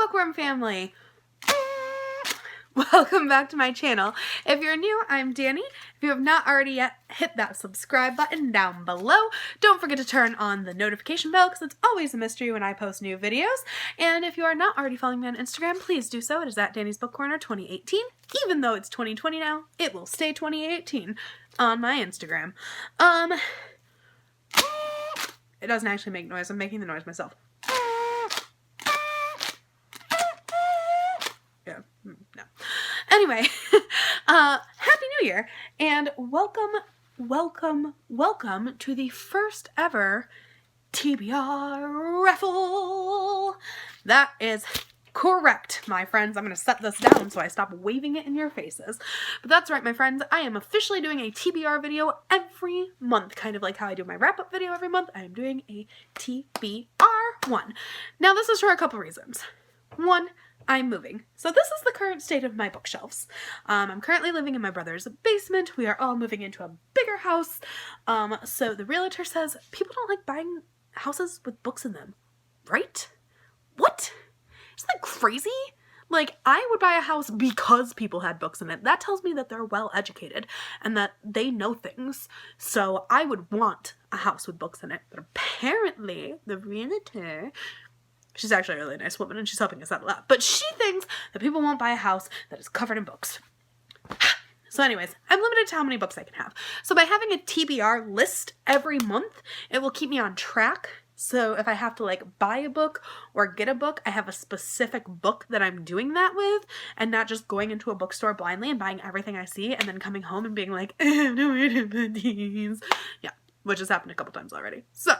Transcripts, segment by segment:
Bookworm family! Welcome back to my channel. If you're new, I'm Danny. If you have not already yet, hit that subscribe button down below. Don't forget to turn on the notification bell because it's always a mystery when I post new videos. And if you are not already following me on Instagram, please do so. It is at Danny's Book Corner 2018. Even though it's 2020 now, it will stay 2018 on my Instagram. It doesn't actually make noise. I'm making the noise myself. Yeah, no. Anyway, Happy New Year, and welcome to the first ever TBR Raffle. That is correct, my friends. I'm going to set this down so I stop waving it in your faces. But that's right, my friends. I am officially doing a TBR video every month, kind of like how I do my wrap-up video every month. I am doing a TBR one. Now, this is for a couple reasons. One, I'm moving. So this is the current state of my bookshelves. I'm currently living in my brother's basement. We are all moving into a bigger house. So the realtor says people don't like buying houses with books in them, right? What? Isn't that crazy? Like, I would buy a house because people had books in it. That tells me that they're well educated and that they know things. So I would want a house with books in it. But apparently the realtor, she's actually a really nice woman and she's helping us out a lot, but she thinks that people won't buy a house that is covered in books. So anyways, I'm limited to how many books I can have. So by having a TBR list every month, it will keep me on track. So if I have to like buy a book or get a book, I have a specific book that I'm doing that with and not just going into a bookstore blindly and buying everything I see and then coming home and being like, I have no way to put these. Yeah, which has happened a couple times already. So,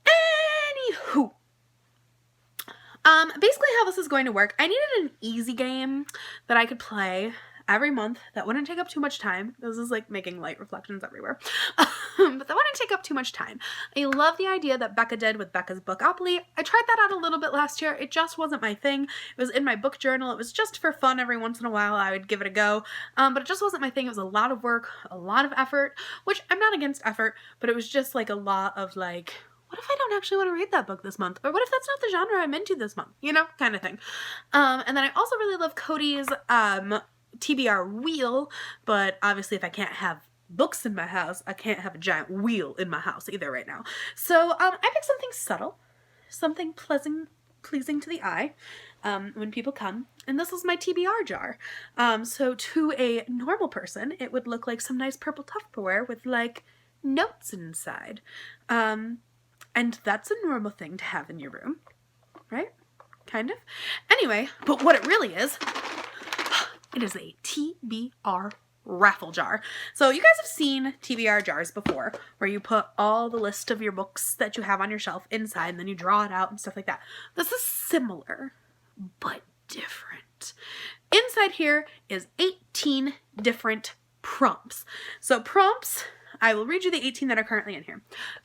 anywho. Basically how this is going to work, I needed an easy game that I could play every month that wouldn't take up too much time. This is like making light reflections everywhere. But that wouldn't take up too much time. I love the idea that Becca did with Becca's Bookopoly. I tried that out a little bit last year. It just wasn't my thing. It was in my book journal. It was just for fun every once in a while. I would give it a go. But it just wasn't my thing. It was a lot of work, a lot of effort, which I'm not against effort, but it was just like a lot of like, what if I don't actually want to read that book this month? Or what if that's not the genre I'm into this month? You know, kind of thing. And then I also really love Cody's TBR wheel, but obviously if I can't have books in my house, I can't have a giant wheel in my house either right now. So I picked something subtle, something pleasing to the eye when people come. And this is my TBR jar. So to a normal person, it would look like some nice purple Tupperware with like notes inside. And that's a normal thing to have in your room, right? Kind of. Anyway, but what it really is, it is a TBR raffle jar. So you guys have seen TBR jars before, where you put all the list of your books that you have on your shelf inside, and then you draw it out and stuff like that. This is similar, but different. Inside here is 18 different prompts. So prompts, I will read you the 18 that are currently in here.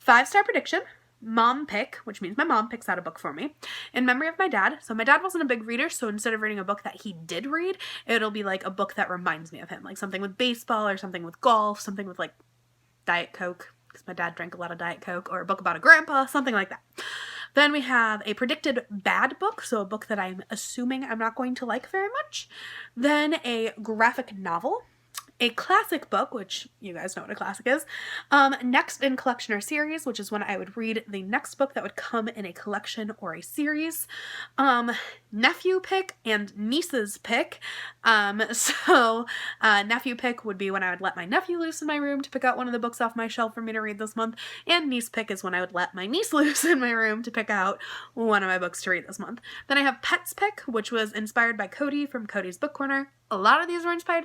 5-star prediction. Mom pick, which means my mom picks out a book for me. In memory of my dad. So my dad wasn't a big reader, so instead of reading a book that he did read, it'll be like a book that reminds me of him. Like something with baseball or something with golf, something with like Diet Coke, because my dad drank a lot of Diet Coke, or a book about a grandpa, something like that. Then we have a predicted bad book, so a book that I'm assuming I'm not going to like very much. Then a graphic novel. A classic book, which you guys know what a classic is. Next in collection or series, which is when I would read the next book that would come in a collection or a series. Nephew pick and niece's pick. Nephew pick would be when I would let my nephew loose in my room to pick out one of the books off my shelf for me to read this month. And niece pick is when I would let my niece loose in my room to pick out one of my books to read this month. Then I have Pets pick, which was inspired by Cody from Cody's Book Corner. A lot of these were inspired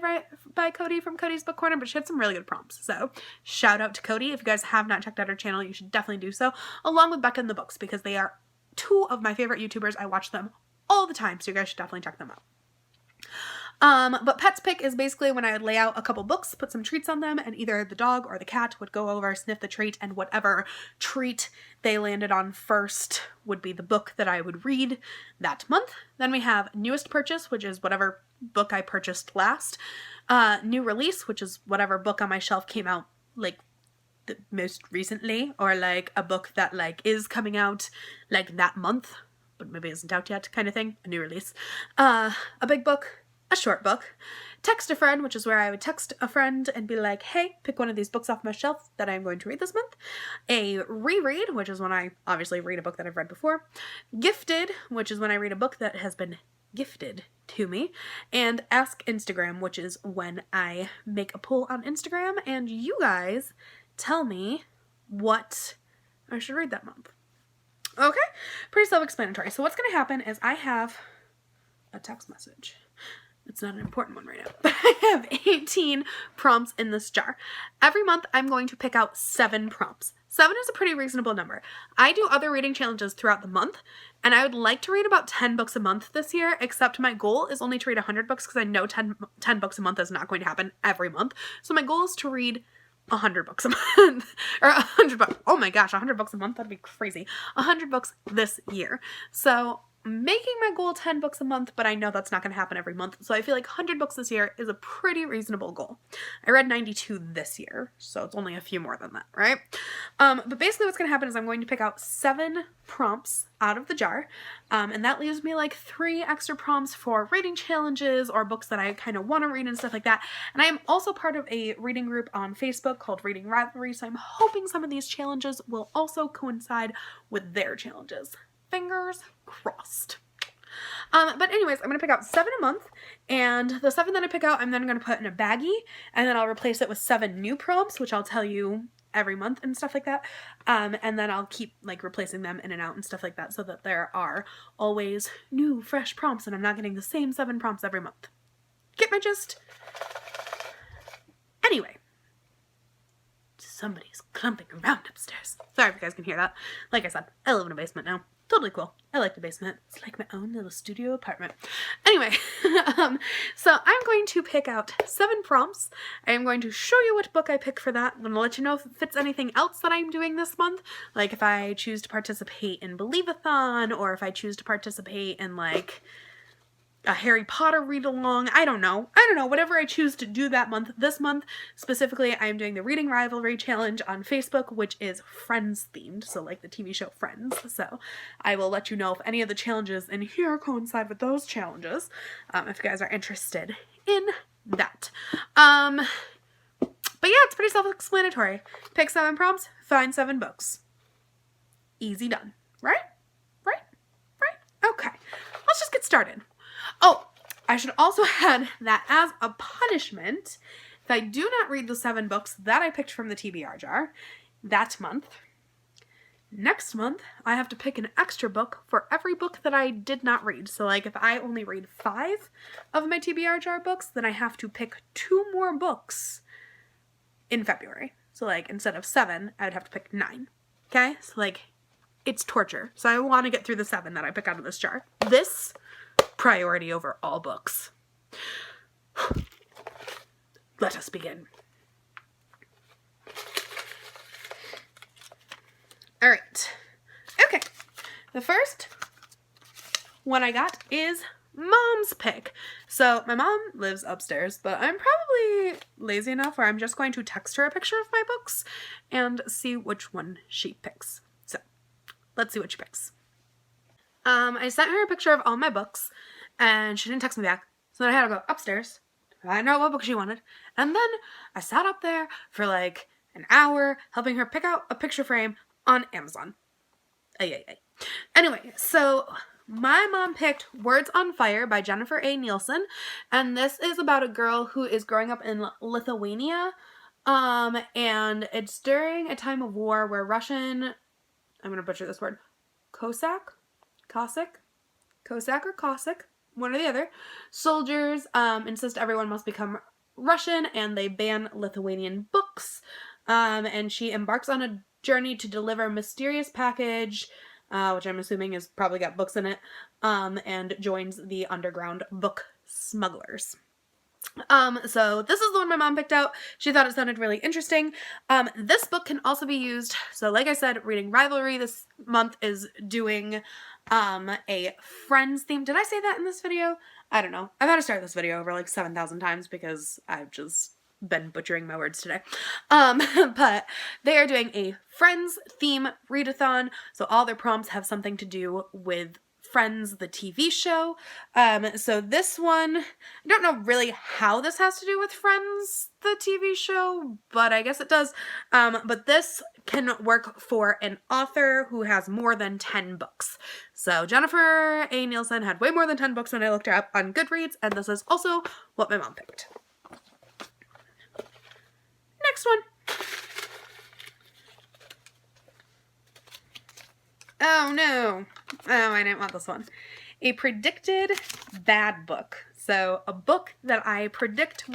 by Cody from Cody's Book Corner, but she had some really good prompts. So shout out to Cody. If you guys have not checked out her channel, you should definitely do so, along with Becca and the Books, because they are two of my favorite YouTubers. I watch them all the time, so you guys should definitely check them out. But Pets pick is basically when I would lay out a couple books, put some treats on them, and either the dog or the cat would go over, sniff the treat, and whatever treat they landed on first would be the book that I would read that month. Then we have newest purchase, which is whatever book I purchased last. New release, which is whatever book on my shelf came out like the most recently, or like a book that like is coming out like that month. but maybe isn't out yet kind of thing, a new release. A big book, a short book, text a friend, which is where I would text a friend and be like, hey, pick one of these books off my shelf that I'm going to read this month. A reread, which is when I obviously read a book that I've read before. Gifted, which is when I read a book that has been gifted to me. And Ask Instagram, which is when I make a poll on Instagram and you guys tell me what I should read that month. Okay, pretty self-explanatory. So what's going to happen is I have a text message. It's not an important one right now, but I have 18 prompts in this jar. Every month I'm going to pick out 7 prompts. 7 is a pretty reasonable number. I do other reading challenges throughout the month, and I would like to read about 10 books a month this year, except my goal is only to read 100 books because I know 10 books a month is not going to happen every month. So my goal is to read 100 books a month, or 100 books. Oh my gosh, 100 books a month? That'd be crazy. 100 books this year. So making my goal 10 books a month, but I know that's not going to happen every month. So I feel like 100 books this year is a pretty reasonable goal. I read 92 this year, so it's only a few more than that, right? But basically what's going to happen is I'm going to pick out 7 prompts out of the jar, and that leaves me like 3 extra prompts for reading challenges or books that I kind of want to read and stuff like that. And I am also part of a reading group on Facebook called Reading Rivalry, so I'm hoping some of these challenges will also coincide with their challenges. Fingers crossed. But anyways, I'm going to pick out 7 a month, and the 7 that I pick out, I'm then going to put in a baggie, and then I'll replace it with 7 new prompts, which I'll tell you every month and stuff like that. And then I'll keep like replacing them in and out and stuff like that so that there are always new, fresh prompts, and I'm not getting the same 7 prompts every month. Get my gist? Anyway. Somebody's clumping around upstairs. Sorry if you guys can hear that. Like I said, I live in a basement now. Totally cool. I like the basement. It's like my own little studio apartment. Anyway, so I'm going to pick out 7 prompts. I am going to show you what book I pick for that. I'm going to let you know if it fits anything else that I'm doing this month. Like if I choose to participate in Believe-a-thon, or if I choose to participate in like a Harry Potter read-along. I don't know. Whatever I choose to do that month. This month, specifically, I am doing the Reading Rivalry Challenge on Facebook, which is Friends-themed, so like the TV show Friends. So I will let you know if any of the challenges in here coincide with those challenges, if you guys are interested in that. But yeah, it's pretty self-explanatory. Pick 7 prompts, find 7 books. Easy done. Right? Okay. Let's just get started. Oh, I should also add that as a punishment, if I do not read the 7 books that I picked from the TBR jar that month, next month I have to pick an extra book for every book that I did not read. So like if I only read 5 of my TBR jar books, then I have to pick 2 more books in February. So like instead of 7, I would have to pick 9. Okay? So like it's torture. So I want to get through the 7 that I pick out of this jar. This priority over all books. Let us begin. All right. Okay. The first one I got is Mom's pick. So my mom lives upstairs, but I'm probably lazy enough where I'm just going to text her a picture of my books and see which one she picks. So let's see what she picks. I sent her a picture of all my books, and she didn't text me back. So then I had to go upstairs to find out what book she wanted. And then I sat up there for like an hour helping her pick out a picture frame on Amazon. Anyway, so my mom picked Words on Fire by Jennifer A. Nielsen. And this is about a girl who is growing up in Lithuania. And it's during a time of war where Russian, I'm going to butcher this word, Cossack, one or the other, soldiers insist everyone must become Russian, and they ban Lithuanian books, and she embarks on a journey to deliver a mysterious package, which I'm assuming has probably got books in it, and joins the underground book smugglers. So this is the one my mom picked out. She thought it sounded really interesting. This book can also be used, so like I said, Reading Rivalry this month is doing a Friends theme. Did I say that in this video? I don't know. I've had to start this video over like 7,000 times because I've just been butchering my words today. But they are doing a Friends theme readathon, so all their prompts have something to do with Friends, the TV show. So this one, I don't know really how this has to do with Friends, the TV show, but I guess it does. But this can work for an author who has more than 10 books. So Jennifer A. Nielsen had way more than 10 books when I looked her up on Goodreads, and this is also what my mom picked. Next one. Oh no. Oh, I didn't want this one. A predicted bad book. So a book that I predict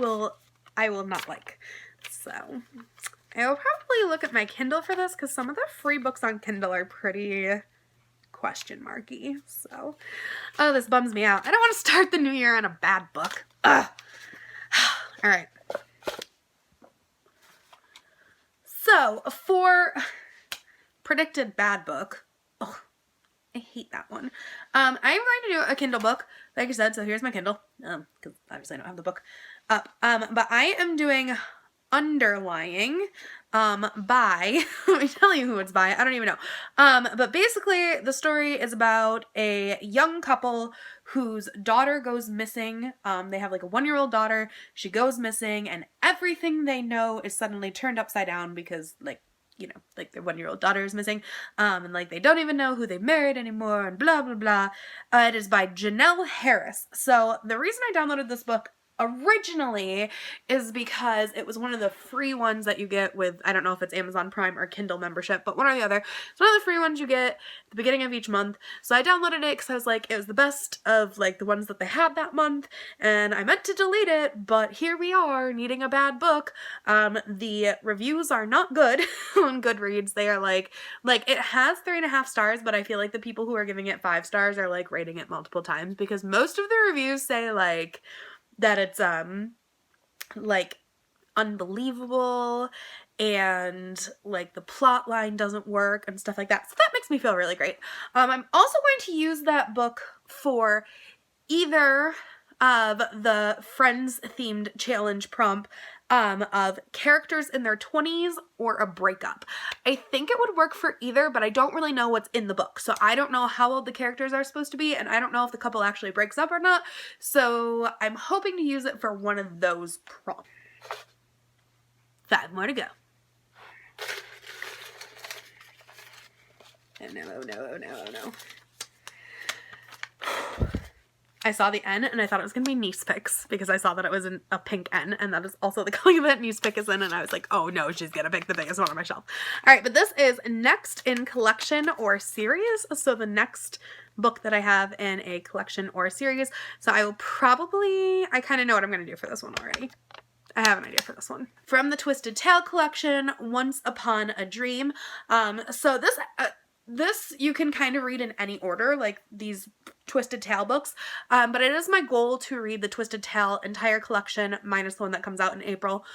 I will not like. So I will probably look at my Kindle for this because some of the free books on Kindle are pretty question marky. So, oh, this bums me out. I don't want to start the new year on a bad book. Ugh. All right. So for predicted bad book, oh, I hate that one. I'm going to do a Kindle book, like I said, so here's my Kindle, because obviously I don't have the book up, but I am doing Underlying, by, let me tell you who it's by, I don't even know, but basically the story is about a young couple whose daughter goes missing. They have like a 1-year-old daughter, she goes missing, and everything they know is suddenly turned upside down because, like, you know, like their 1-year-old daughter is missing, and like they don't even know who they married anymore, and blah blah blah. It is by Janelle Harris. So the reason I downloaded this book originally is because it was one of the free ones that you get with, I don't know if it's Amazon Prime or Kindle membership, but one or the other. It's one of the free ones you get at the beginning of each month. So I downloaded it because I was like, it was the best of like the ones that they had that month, and I meant to delete it, but here we are needing a bad book. The reviews are not good on Goodreads. They are like it has 3.5 stars, but I feel like the people who are giving it 5 stars are like rating it multiple times because most of the reviews say like that it's like unbelievable and like the plot line doesn't work and stuff like that. So that makes me feel really great. I'm also going to use that book for either of the Friends themed challenge prompt of characters in their 20s or a breakup. I think it would work for either, but I don't really know what's in the book. So I don't know how old the characters are supposed to be, and I don't know if the couple actually breaks up or not. So I'm hoping to use it for one of those prompts. 5 more to go. Oh no, oh no, oh no, oh no. I saw the N and I thought it was going to be Niece Picks because I saw that it was in a pink N, and that is also the color that Niece Pick is in, and I was like, oh no, she's going to pick the biggest one on my shelf. Alright, but this is next in collection or series, so the next book that I have in a collection or series. So I will probably, I kind of know what I'm going to do for this one already. I have an idea for this one. From the Twisted Tale collection, Once Upon a Dream. So this you can kind of read in any order, like these Twisted Tale books, but it is my goal to read the Twisted Tale entire collection minus the one that comes out in April,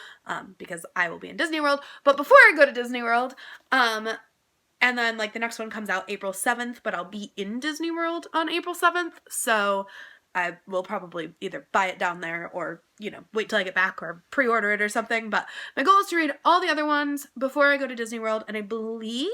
because I will be in Disney World. But before I go to Disney World, and then like the next one comes out April 7th, but I'll be in Disney World on April 7th, so I will probably either buy it down there or, you know, wait till I get back or pre-order it or something. But my goal is to read all the other ones before I go to Disney World, and I believe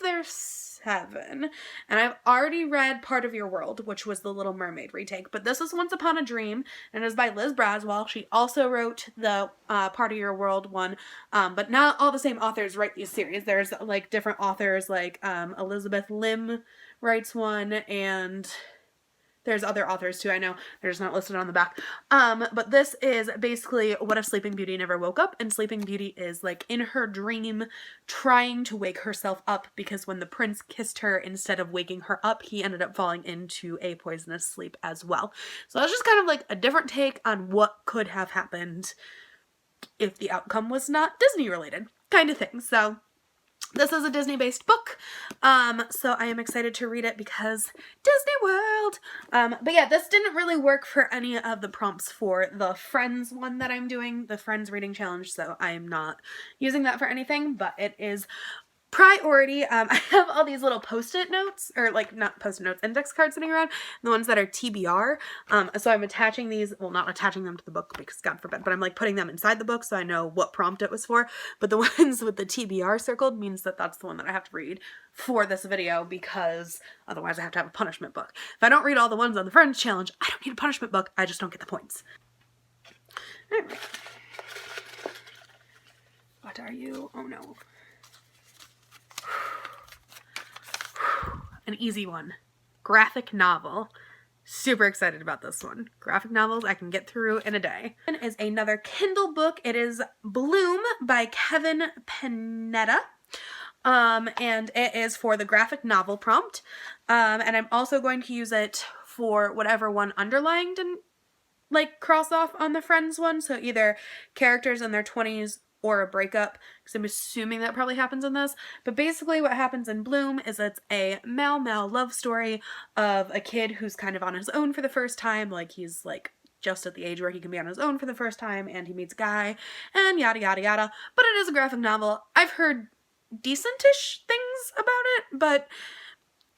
there's 7. And I've already read Part of Your World, which was the Little Mermaid retake. But this is Once Upon a Dream, and it is by Liz Braswell. She also wrote the Part of Your World one, but not all the same authors write these series. There's like different authors, like Elizabeth Lim writes one, and there's other authors too, I know. They're just not listed on the back. But this is basically what if Sleeping Beauty never woke up, and Sleeping Beauty is like in her dream trying to wake herself up because when the prince kissed her, instead of waking her up, he ended up falling into a poisonous sleep as well. So that's just kind of like a different take on what could have happened if the outcome was not Disney related kind of thing. So this is a Disney-based book, so I am excited to read it because Disney World! But yeah, this didn't really work for any of the prompts for the Friends one that I'm doing, the Friends Reading Challenge, so I am not using that for anything, but it is priority. I have all these little post-it notes, or like not post-it notes, index cards sitting around, the ones that are TBR. So I'm attaching these, well, not attaching them to the book because God forbid, but I'm like putting them inside the book so I know what prompt it was for. But the ones with the TBR circled means that that's the one that I have to read for this video, because otherwise I have to have a punishment book. If I don't read all the ones on the Friends Challenge, I don't need a punishment book. I just don't get the points. Anyway. What are you? Oh no. An easy one. Graphic novel. Super excited about this one. Graphic novels I can get through in a day. And is another Kindle book. It is Bloom by Kevin Panetta. And it is for the graphic novel prompt. And I'm also going to use it for whatever one underlined and like cross off on the Friends one. So either characters in their 20s or a breakup, because I'm assuming that probably happens in this. But basically what happens in Bloom is it's a male love story of a kid who's kind of on his own for the first time. Like he's like just at the age where he can be on his own for the first time, and he meets a guy and yada yada yada. But it is a graphic novel. I've heard decentish things about it, but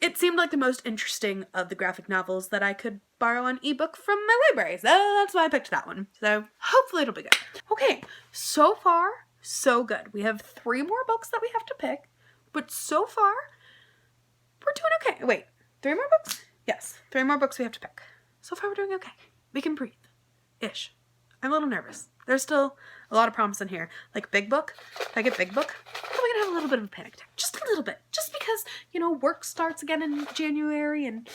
it seemed like the most interesting of the graphic novels that I could borrow on ebook from my library. So that's why I picked that one. So hopefully it'll be good. Okay, so far, so good. We have 3 more books that we have to pick, but so far, we're doing okay. Wait, 3 more books? Yes, 3 more books we have to pick. So far, we're doing okay. We can breathe. Ish. I'm a little nervous. There's still a lot of prompts in here. Like big book. If I get big book, I'm probably gonna have a little bit of a panic attack. Just a little bit. Just because, you know, work starts again in January and...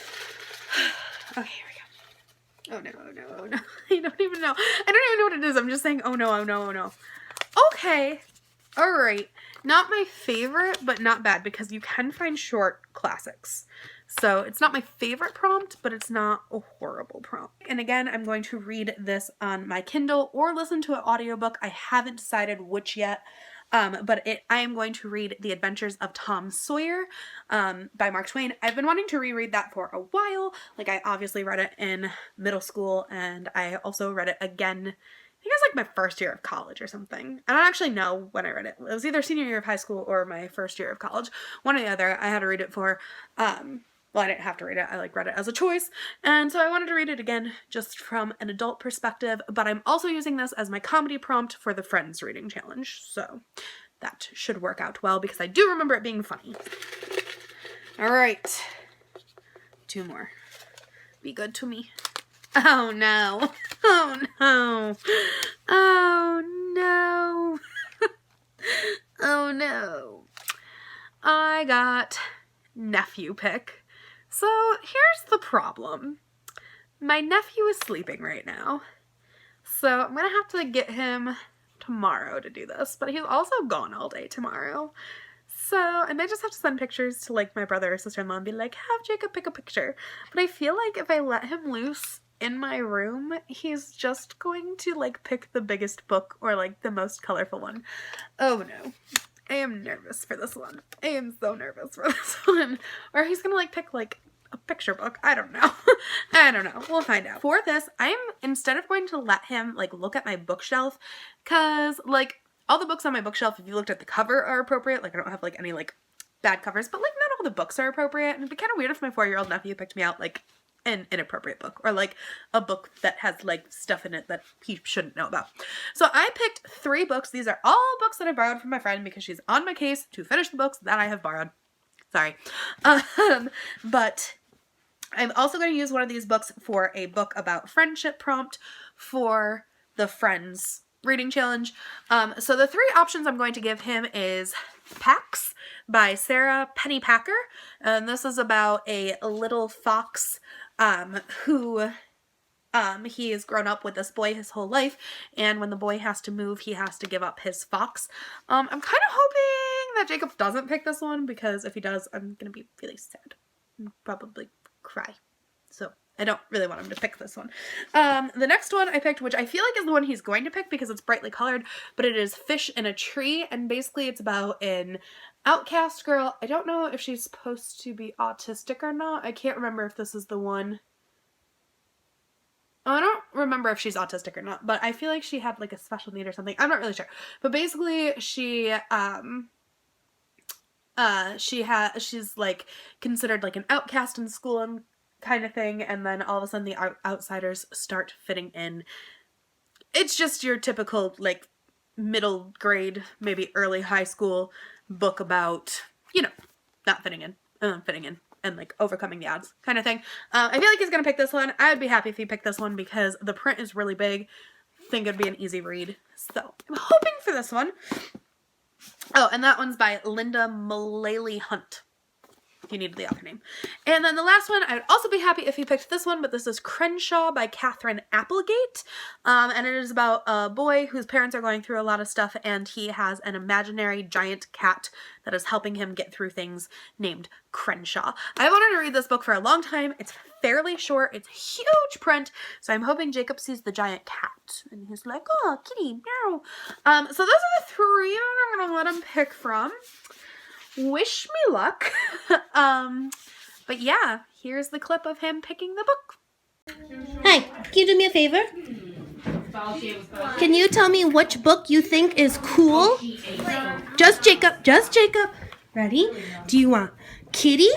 Okay, here we go. Oh no, oh no, oh no. I don't even know. I don't even know what it is. I'm just saying, oh no, oh no, oh no. Okay. Alright. Not my favorite, but not bad, because you can find short classics. So it's not my favorite prompt, but it's not a horrible prompt. And again, I'm going to read this on my Kindle or listen to an audiobook. I haven't decided which yet, but I am going to read The Adventures of Tom Sawyer by Mark Twain. I've been wanting to reread that for a while. Like, I obviously read it in middle school, and I also read it again, I think it was like my first year of college or something. I don't actually know when I read it. It was either senior year of high school or my first year of college. One or the other. I had to read it for, well, I didn't have to read it. I like read it as a choice. And so I wanted to read it again just from an adult perspective, but I'm also using this as my comedy prompt for the Friends reading challenge. So that should work out well because I do remember it being funny. All right. 2 more. Be good to me. Oh no. Oh no. Oh no. Oh no. I got nephew pick. So here's the problem. My nephew is sleeping right now. So I'm gonna have to get him tomorrow to do this, but he's also gone all day tomorrow. So I might just have to send pictures to like my brother or sister-in-law and be like, have Jacob pick a picture. But I feel like if I let him loose in my room, he's just going to like pick the biggest book or like the most colorful one. Oh no. I am nervous for this one. I am so nervous for this one. Or he's gonna like pick like a picture book. I don't know. I don't know. We'll find out. For this, instead of going to let him like look at my bookshelf, cause like all the books on my bookshelf, if you looked at the cover, are appropriate. Like I don't have like any like bad covers, but like not all the books are appropriate. And it'd be kind of weird if my 4-year-old nephew picked me out like an inappropriate book or like a book that has like stuff in it that he shouldn't know about. So I picked 3 books. These are all books that I borrowed from my friend because she's on my case to finish the books that I have borrowed. Sorry. But I'm also going to use one of these books for a book about friendship prompt for the Friends reading challenge. So the 3 options I'm going to give him is Pax by Sarah Pennypacker. And this is about a little fox who he has grown up with this boy his whole life, and when the boy has to move, he has to give up his fox. I'm kind of hoping that Jacob doesn't pick this one, because if he does, I'm gonna be really sad and probably cry. So I don't really want him to pick this one. The next one I picked, which I feel like is the one he's going to pick because it's brightly colored, but it is Fish in a Tree, and basically it's about an outcast girl. I don't know if she's supposed to be autistic or not. I can't remember if this is the one. I don't remember if she's autistic or not, but I feel like she had like a special need or something. I'm not really sure. But basically she she's like considered like an outcast in school and kind of thing, and then all of a sudden the outsiders start fitting in. It's just your typical like middle grade, maybe early high school book about, you know, not fitting in and then fitting in and like overcoming the odds kind of thing. I feel like he's gonna pick this one. I would be happy if he picked this one because the print is really big. I think it'd be an easy read. So I'm hoping for this one. Oh, and that one's by Linda Mullally Hunt, if you needed the author name. And then the last one, I would also be happy if you picked this one, but this is Crenshaw by Catherine Applegate. And it is about a boy whose parents are going through a lot of stuff, and he has an imaginary giant cat that is helping him get through things named Crenshaw. I wanted to read this book for a long time. It's fairly short. It's huge print, so I'm hoping Jacob sees the giant cat, and he's like, oh, kitty, meow. So those are the three I'm going to let him pick from. Wish me luck. But yeah, here's the clip of him picking the book. Hi, can you do me a favor? Can you tell me which book you think is cool? Just Jacob. Ready? Do you want kitty,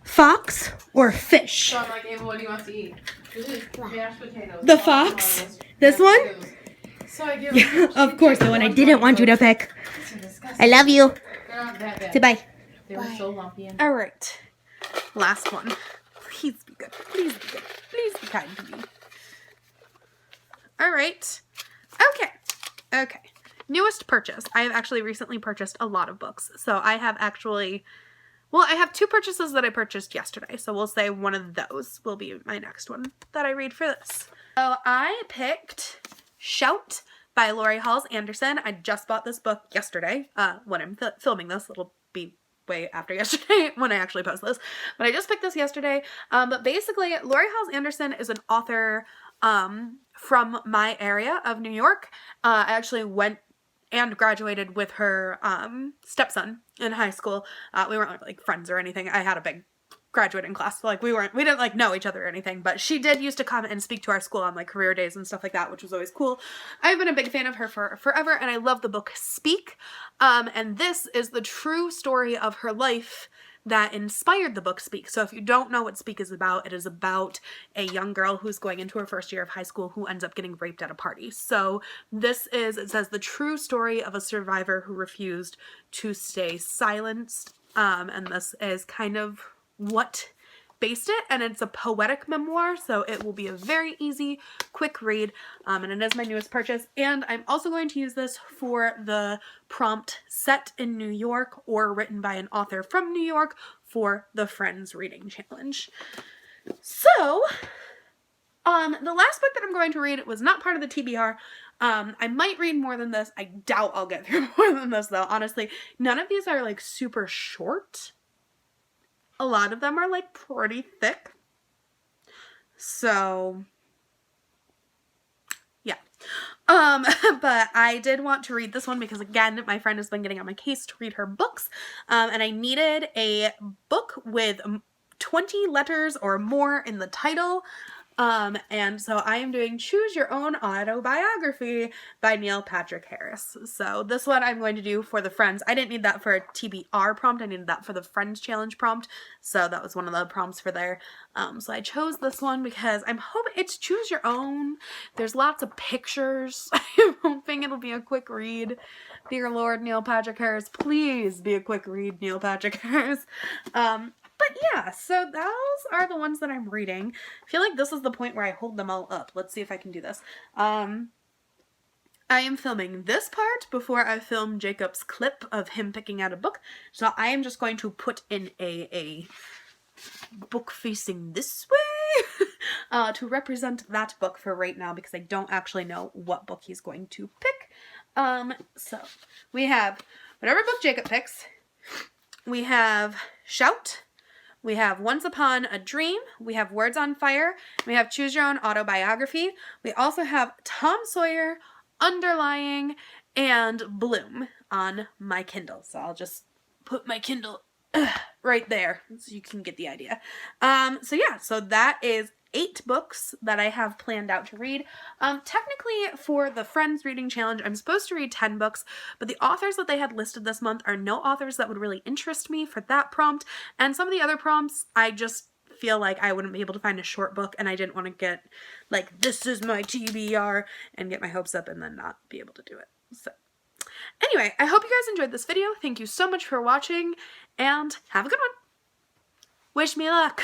fox, or fish? The fox? This one? Yeah, of course, the one I didn't want you to pick. I love you. Say bye. They were so lumpy. All right, last one. Please be good. Please be good. Please be kind to me. All right. Okay. Newest purchase. I have actually recently purchased a lot of books. So I have actually, well, I have 2 purchases that I purchased yesterday. So we'll say one of those will be my next one that I read for this. So I picked Shout by Lori Halls Anderson. I just bought this book yesterday. When I'm filming this, it'll be way after yesterday when I actually post this. But I just picked this yesterday. But basically, Lori Halls Anderson is an author from my area of New York. I actually went and graduated with her stepson in high school. We weren't like friends or anything. I had a big graduating class. Like we didn't like know each other or anything, but she did used to come and speak to our school on like career days and stuff like that, which was always cool. I've been a big fan of her for forever, and I love the book Speak. And this is the true story of her life that inspired the book Speak. So if you don't know what Speak is about, it is about a young girl who's going into her first year of high school who ends up getting raped at a party. So this is, it says, the true story of a survivor who refused to stay silenced. And this is kind of what based it, and it's a poetic memoir, so it will be a very easy, quick read, and it is my newest purchase. And I'm also going to use this for the prompt set in New York or written by an author from New York for the Friends Reading Challenge. So, the last book that I'm going to read was not part of the TBR. I might read more than this. I doubt I'll get through more than this, though. Honestly, none of these are like super short. A lot of them are like pretty thick. So yeah. But I did want to read this one because, again, my friend has been getting on my case to read her books. And I needed a book with 20 letters or more in the title. And so I am doing Choose Your Own Autobiography by Neil Patrick Harris. So this one I'm going to do for the Friends. I didn't need that for a TBR prompt. I needed that for the Friends Challenge prompt. So that was one of the prompts for there. So I chose this one because I'm hoping it's Choose Your Own. There's lots of pictures. I'm hoping it'll be a quick read. Dear Lord, Neil Patrick Harris, please be a quick read, Neil Patrick Harris. But yeah, so those are the ones that I'm reading. I feel like this is the point where I hold them all up. Let's see if I can do this. I am filming this part before I film Jacob's clip of him picking out a book. So I am just going to put in a book facing this way to represent that book for right now, because I don't actually know what book he's going to pick. So we have whatever book Jacob picks. We have Shout. We have Once Upon a Dream. We have Words on Fire. We have Choose Your Own Autobiography. We also have Tom Sawyer, Underlying, and Bloom on my Kindle. So I'll just put my Kindle right there so you can get the idea. So yeah, so that is 8 books that I have planned out to read. Technically, for the Friends Reading Challenge, I'm supposed to read 10 books, but the authors that they had listed this month are no authors that would really interest me for that prompt, and some of the other prompts, I just feel like I wouldn't be able to find a short book, and I didn't want to get, like, this is my TBR, and get my hopes up and then not be able to do it. So, anyway, I hope you guys enjoyed this video. Thank you so much for watching, and have a good one. Wish me luck.